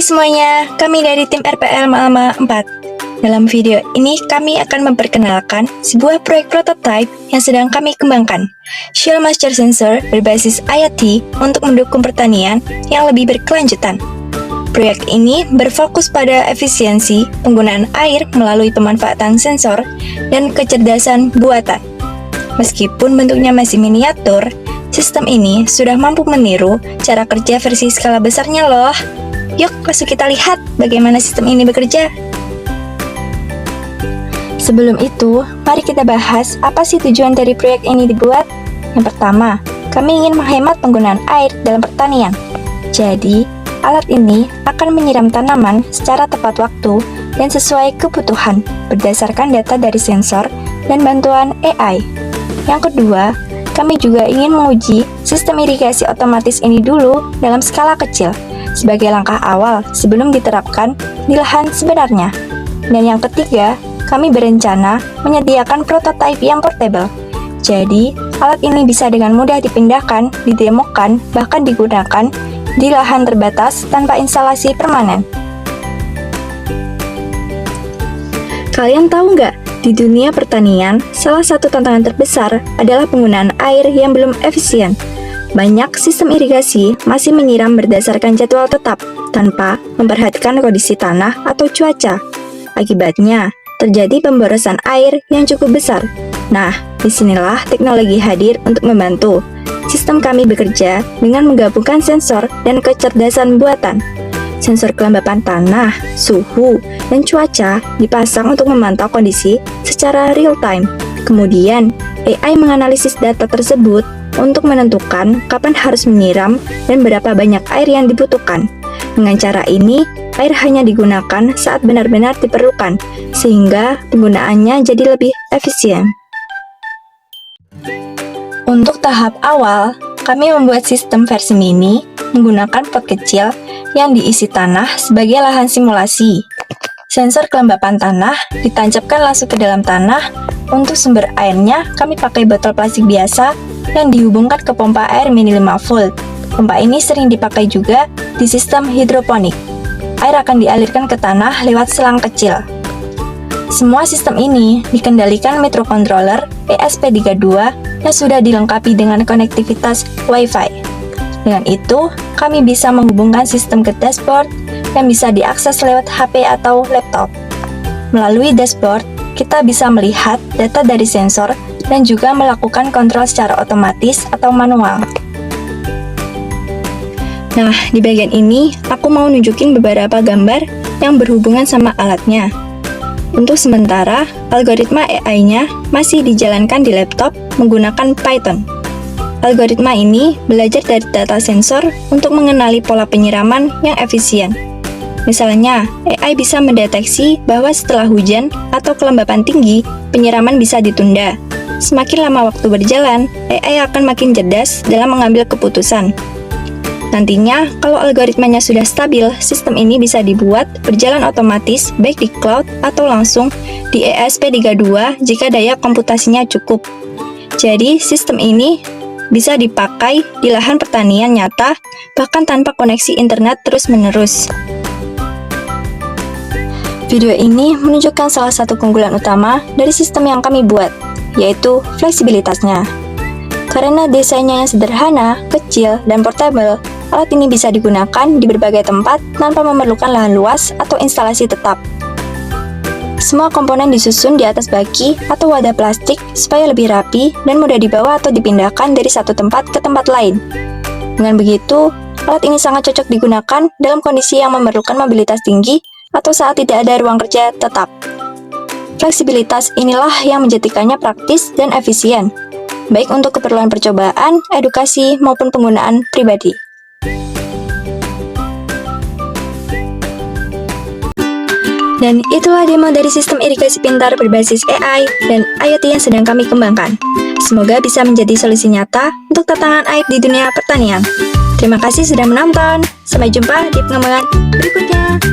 semuanya, kami dari tim RPL Malama 4. Dalam video ini kami akan memperkenalkan sebuah proyek prototipe yang sedang kami kembangkan, Shield Moisture Sensor berbasis IoT untuk mendukung pertanian yang lebih berkelanjutan. Proyek ini berfokus pada efisiensi penggunaan air melalui pemanfaatan sensor dan kecerdasan buatan. Meskipun bentuknya masih miniatur, sistem ini sudah mampu meniru cara kerja versi skala besarnya loh. Yuk, langsung kita lihat bagaimana sistem ini bekerja. Sebelum itu, mari kita bahas apa sih tujuan dari proyek ini dibuat. Yang pertama, kami ingin menghemat penggunaan air dalam pertanian. Jadi, alat ini akan menyiram tanaman secara tepat waktu dan sesuai kebutuhan berdasarkan data dari sensor dan bantuan AI. Yang kedua, kami juga ingin menguji sistem irigasi otomatis ini dulu dalam skala kecil sebagai langkah awal sebelum diterapkan di lahan sebenarnya. Dan yang ketiga, kami berencana menyediakan prototipe yang portable. Jadi, alat ini bisa dengan mudah dipindahkan, didemokan, bahkan digunakan di lahan terbatas tanpa instalasi permanen. Kalian tahu nggak, di dunia pertanian, salah satu tantangan terbesar adalah penggunaan air yang belum efisien. Banyak sistem irigasi masih menyiram berdasarkan jadwal tetap, tanpa memperhatikan kondisi tanah atau cuaca. Akibatnya, terjadi pemborosan air yang cukup besar. Nah, disinilah teknologi hadir untuk membantu. Sistem kami bekerja dengan menggabungkan sensor dan kecerdasan buatan. Sensor kelembapan tanah, suhu, dan cuaca dipasang untuk memantau kondisi secara real-time. Kemudian, AI menganalisis data tersebut untuk menentukan kapan harus menyiram dan berapa banyak air yang dibutuhkan. Dengan cara ini, air hanya digunakan saat benar-benar diperlukan, sehingga penggunaannya jadi lebih efisien. Untuk tahap awal, kami membuat sistem versi mini menggunakan pot kecil yang diisi tanah sebagai lahan simulasi. Sensor kelembapan tanah ditancapkan langsung ke dalam tanah. Untuk sumber airnya, kami pakai botol plastik biasa yang dihubungkan ke pompa air mini 5 volt. Pompa ini sering dipakai juga di sistem hidroponik. Air akan dialirkan ke tanah lewat selang kecil. Semua sistem ini dikendalikan microcontroller ESP32 yang sudah dilengkapi dengan konektivitas Wi-Fi. Dengan itu, kami bisa menghubungkan sistem ke dashboard yang bisa diakses lewat HP atau laptop. Melalui dashboard, kita bisa melihat data dari sensor dan juga melakukan kontrol secara otomatis atau manual. Nah, di bagian ini, aku mau nunjukin beberapa gambar yang berhubungan sama alatnya. Untuk sementara, algoritma AI-nya masih dijalankan di laptop menggunakan Python. Algoritma ini belajar dari data sensor untuk mengenali pola penyiraman yang efisien. Misalnya, AI bisa mendeteksi bahwa setelah hujan atau kelembapan tinggi, penyiraman bisa ditunda. Semakin lama waktu berjalan, AI akan makin cerdas dalam mengambil keputusan. Nantinya, kalau algoritmanya sudah stabil, sistem ini bisa dibuat berjalan otomatis baik di cloud atau langsung di ESP32 jika daya komputasinya cukup. Jadi, sistem ini bisa dipakai di lahan pertanian nyata, bahkan tanpa koneksi internet terus-menerus. Video ini menunjukkan salah satu keunggulan utama dari sistem yang kami buat, yaitu fleksibilitasnya. Karena desainnya yang sederhana, kecil, dan portable, alat ini bisa digunakan di berbagai tempat tanpa memerlukan lahan luas atau instalasi tetap. Semua komponen disusun di atas baki atau wadah plastik supaya lebih rapi dan mudah dibawa atau dipindahkan dari satu tempat ke tempat lain. Dengan begitu, alat ini sangat cocok digunakan dalam kondisi yang memerlukan mobilitas tinggi atau saat tidak ada ruang kerja tetap. Fleksibilitas inilah yang menjadikannya praktis dan efisien, baik untuk keperluan percobaan, edukasi, maupun penggunaan pribadi. Dan itulah demo dari sistem irigasi pintar berbasis AI dan IoT yang sedang kami kembangkan. Semoga bisa menjadi solusi nyata untuk tantangan air di dunia pertanian. Terima kasih sudah menonton. Sampai jumpa di pengembangan berikutnya.